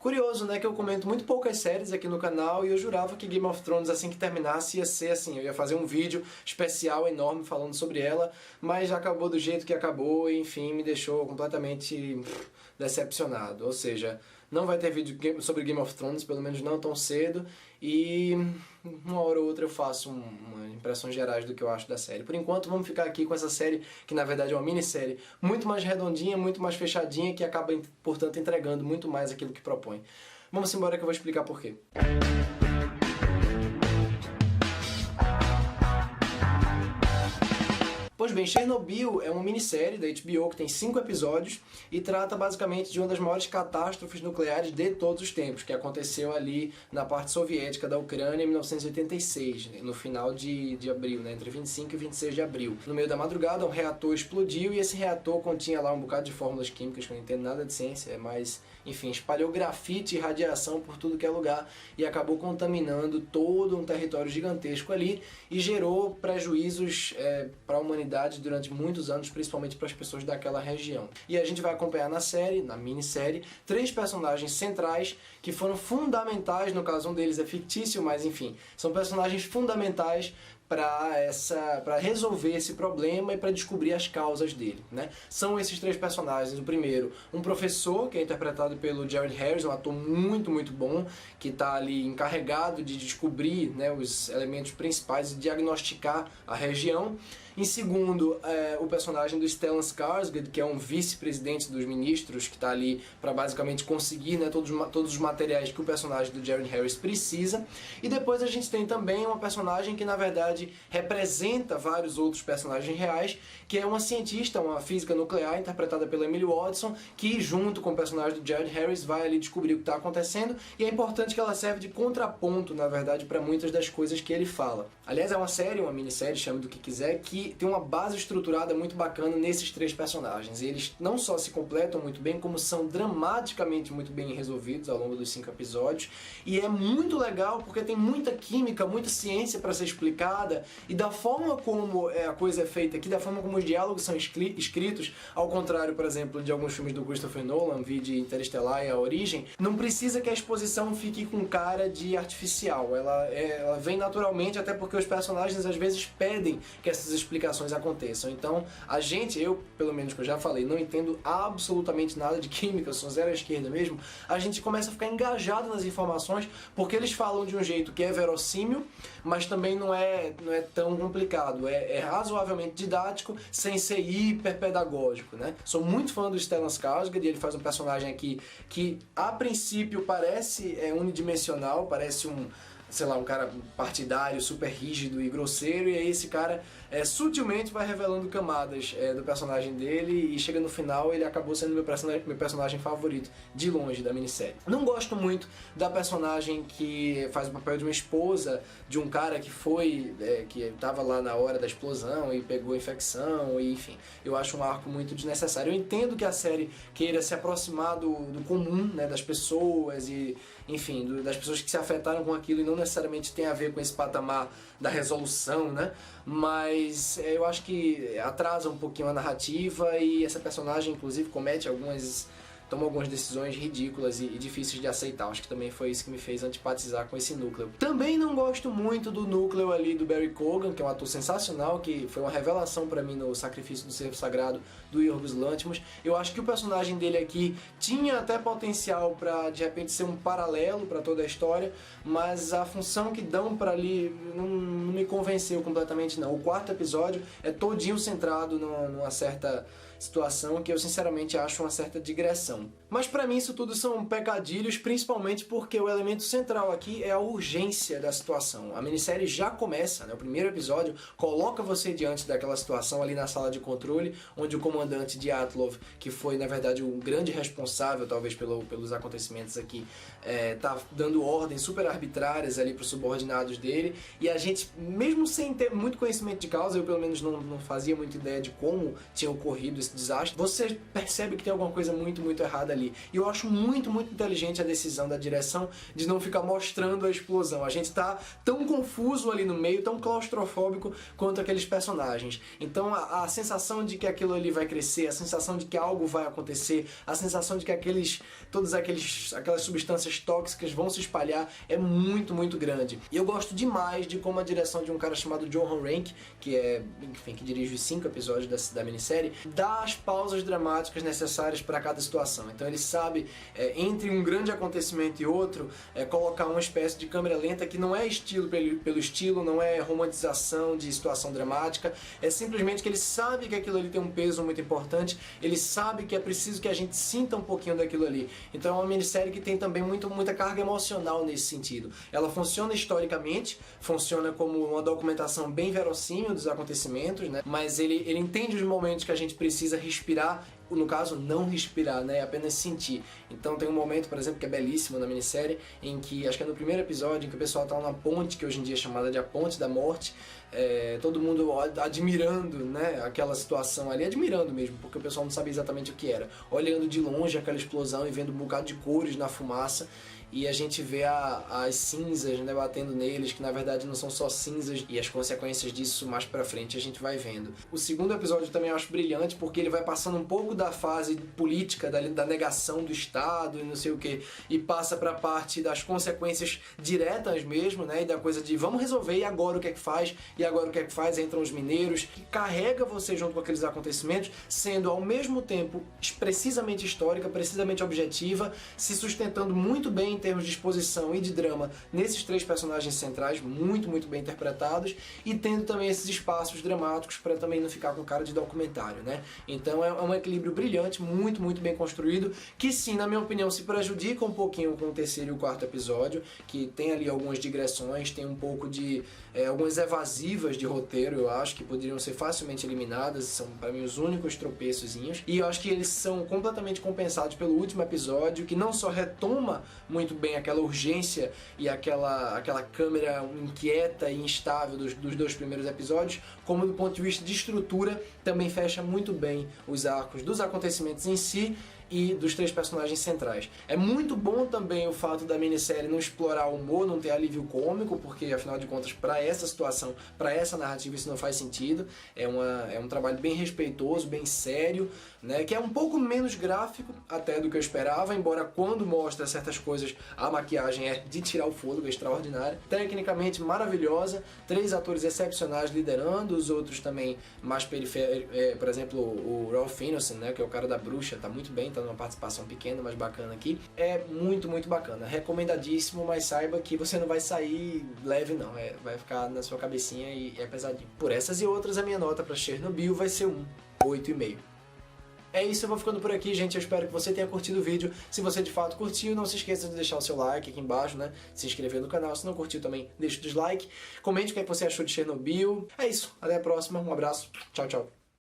Curioso, né, que eu comento muito poucas séries aqui no canal e eu jurava que Game of Thrones, assim que terminasse, ia ser assim, eu ia fazer um vídeo especial enorme falando sobre ela, mas acabou do jeito que acabou e, enfim, me deixou completamente decepcionado. Ou seja, não vai ter vídeo sobre Game of Thrones, pelo menos não tão cedo, e uma hora ou outra eu faço uma impressões gerais do que eu acho da série. Por enquanto, vamos ficar aqui com essa série, que na verdade é uma minissérie muito mais redondinha, muito mais fechadinha, que acaba, portanto, entregando muito mais aquilo que propõe. Vamos embora que eu vou explicar por quê. Pois bem, Chernobyl é uma minissérie da HBO que tem 5 episódios e trata basicamente de uma das maiores catástrofes nucleares de todos os tempos, que aconteceu ali na parte soviética da Ucrânia em 1986, no final de abril, né, entre 25 e 26 de abril. No meio da madrugada, um reator explodiu e esse reator continha lá um bocado de fórmulas químicas, que eu não entendo nada de ciência, mas, enfim, espalhou grafite e radiação por tudo que é lugar e acabou contaminando todo um território gigantesco ali e gerou prejuízos para a humanidade durante muitos anos, principalmente para as pessoas daquela região. E a gente vai acompanhar na série, na minissérie, 3 personagens centrais que foram fundamentais, no caso um deles é fictício, mas enfim, são personagens fundamentais para resolver esse problema e para descobrir as causas dele, né? São esses 3 personagens. O primeiro, um professor, que é interpretado pelo Jared Harris, um ator muito, muito bom, que está ali encarregado de descobrir, né, os elementos principais e diagnosticar a região. Em segundo, o personagem do Stellan Skarsgård, que é um vice-presidente dos ministros, que está ali para basicamente conseguir, né, todos os materiais que o personagem do Jared Harris precisa. E depois a gente tem também uma personagem que, na verdade, representa vários outros personagens reais, que é uma cientista, uma física nuclear, interpretada pela Emily Watson, que, junto com o personagem do Jared Harris, vai ali descobrir o que está acontecendo. E é importante que ela serve de contraponto, na verdade, para muitas das coisas que ele fala. Aliás, é uma série, uma minissérie, chame do que quiser, que tem uma base estruturada muito bacana nesses 3 personagens. E eles não só se completam muito bem, como são dramaticamente muito bem resolvidos ao longo dos 5 episódios. E é muito legal porque tem muita química, muita ciência para ser explicada, e da forma como a coisa é feita aqui, da forma como os diálogos são escritos, ao contrário, por exemplo, de alguns filmes do Christopher Nolan, de Interestelar e A Origem, não precisa que a exposição fique com cara de artificial. Ela vem naturalmente, até porque os personagens às vezes pedem que essas explicações aconteçam. Então, eu, pelo menos que eu já falei, não entendo absolutamente nada de química, sou zero à esquerda mesmo, a gente começa a ficar engajado nas informações, porque eles falam de um jeito que é verossímil, mas também não é tão complicado, é razoavelmente didático, sem ser hiperpedagógico, né? Sou muito fã do Stellan Skarsgård, e ele faz um personagem aqui que, a princípio, parece unidimensional, parece sei lá, um cara partidário, super rígido e grosseiro, e aí esse cara sutilmente vai revelando camadas do personagem dele, e chega no final ele acabou sendo meu personagem favorito, de longe, da minissérie. Não gosto muito da personagem que faz o papel de uma esposa de um cara que que estava lá na hora da explosão e pegou a infecção, e enfim, eu acho um arco muito desnecessário. Eu entendo que a série queira se aproximar do comum, né, das pessoas e, enfim, das pessoas que se afetaram com aquilo e não necessariamente tem a ver com esse patamar da resolução, né? Mas eu acho que atrasa um pouquinho a narrativa, e essa personagem, inclusive, toma algumas decisões ridículas e difíceis de aceitar. Acho que também foi isso que me fez antipatizar com esse núcleo. Também não gosto muito do núcleo ali do Barry Keoghan, que é um ator sensacional, que foi uma revelação pra mim no Sacrifício do Cervo Sagrado do Yorgos Lanthimos. Eu acho que o personagem dele aqui tinha até potencial pra, de repente, ser um paralelo pra toda a história, mas a função que dão pra ali não me convenceu completamente, não. O 4º episódio é todinho centrado numa certa situação que eu sinceramente acho uma certa digressão. Mas pra mim isso tudo são pecadilhos, principalmente porque o elemento central aqui é a urgência da situação. A minissérie já começa, né? O primeiro episódio coloca você diante daquela situação ali na sala de controle, onde o comandante Dyatlov, que foi na verdade o grande responsável talvez pelos acontecimentos aqui, tá dando ordens super arbitrárias ali pros subordinados dele, e a gente, mesmo sem ter muito conhecimento de causa, eu pelo menos não fazia muita ideia de como tinha ocorrido desse desastre, você percebe que tem alguma coisa muito, muito errada ali. E eu acho muito, muito inteligente a decisão da direção de não ficar mostrando a explosão. A gente tá tão confuso ali no meio, tão claustrofóbico quanto aqueles personagens. Então a sensação de que aquilo ali vai crescer, a sensação de que algo vai acontecer, a sensação de que aquelas substâncias tóxicas vão se espalhar é muito, muito grande. E eu gosto demais de como a direção de um cara chamado Johan Renck, que dirige os 5 episódios da minissérie, dá as pausas dramáticas necessárias para cada situação. Então ele sabe, entre um grande acontecimento e outro, colocar uma espécie de câmera lenta que não é estilo pelo estilo, não é romantização de situação dramática, é simplesmente que ele sabe que aquilo ali tem um peso muito importante, ele sabe que é preciso que a gente sinta um pouquinho daquilo ali. Então é uma minissérie que tem também muita carga emocional nesse sentido. Ela funciona historicamente, funciona como uma documentação bem verossímil dos acontecimentos, né? Mas ele entende os momentos que a gente precisa respirar, no caso, não respirar, né? Apenas sentir. Então tem um momento, por exemplo, que é belíssimo na minissérie, em que, acho que é no primeiro episódio, em que o pessoal tá numa ponte, que hoje em dia é chamada de a Ponte da Morte, todo mundo admirando, né, aquela situação ali, admirando mesmo, porque o pessoal não sabia exatamente o que era, olhando de longe aquela explosão e vendo um bocado de cores na fumaça, e a gente vê as cinzas, né, batendo neles, que na verdade não são só cinzas, e as consequências disso mais pra frente a gente vai vendo. O segundo episódio também eu acho brilhante, porque ele vai passando um pouco da fase política, da negação do Estado e não sei o que, e passa pra parte das consequências diretas mesmo, né, e da coisa de vamos resolver, e agora o que é que faz? E agora o que é que faz? Entram os mineiros, que carrega você junto com aqueles acontecimentos, sendo ao mesmo tempo precisamente histórica, precisamente objetiva, se sustentando muito bem em termos de exposição e de drama nesses 3 personagens centrais, muito, muito bem interpretados, e tendo também esses espaços dramáticos para também não ficar com cara de documentário, né? Então é um equilíbrio brilhante, muito, muito bem construído, que sim, na minha opinião, se prejudica um pouquinho com o 3º e o 4º episódio, que tem ali algumas digressões, tem um pouco de algumas evasivas de roteiro, eu acho, que poderiam ser facilmente eliminadas, são para mim os únicos tropeçozinhos, e eu acho que eles são completamente compensados pelo último episódio, que não só retoma muito bem aquela urgência e aquela câmera inquieta e instável dos 2 primeiros episódios, como do ponto de vista de estrutura também fecha muito bem os arcos dos acontecimentos em si e dos 3 personagens centrais. É muito bom também o fato da minissérie não explorar o humor, não ter alívio cômico, porque afinal de contas, para essa situação, para essa narrativa, isso não faz sentido. É um trabalho bem respeitoso, bem sério, né, que é um pouco menos gráfico até do que eu esperava, embora quando mostra certas coisas, a maquiagem é de tirar o fôlego, é extraordinária. Tecnicamente maravilhosa, 3 atores excepcionais liderando, os outros também mais periféricos, por exemplo, o Ralph Fiennes, né, que é o cara da bruxa, tá muito bem, tá numa participação pequena, mas bacana aqui. É muito, muito bacana. Recomendadíssimo, mas saiba que você não vai sair leve não, vai ficar na sua cabecinha e é pesadinho. Por essas e outras, a minha nota para Chernobyl vai ser 8,5. É isso, eu vou ficando por aqui, gente. Eu espero que você tenha curtido o vídeo. Se você de fato curtiu, não se esqueça de deixar o seu like aqui embaixo, né? Se inscrever no canal. Se não curtiu também, deixa o dislike. Comente o que é que você achou de Chernobyl. É isso, até a próxima. Um abraço. Tchau, tchau.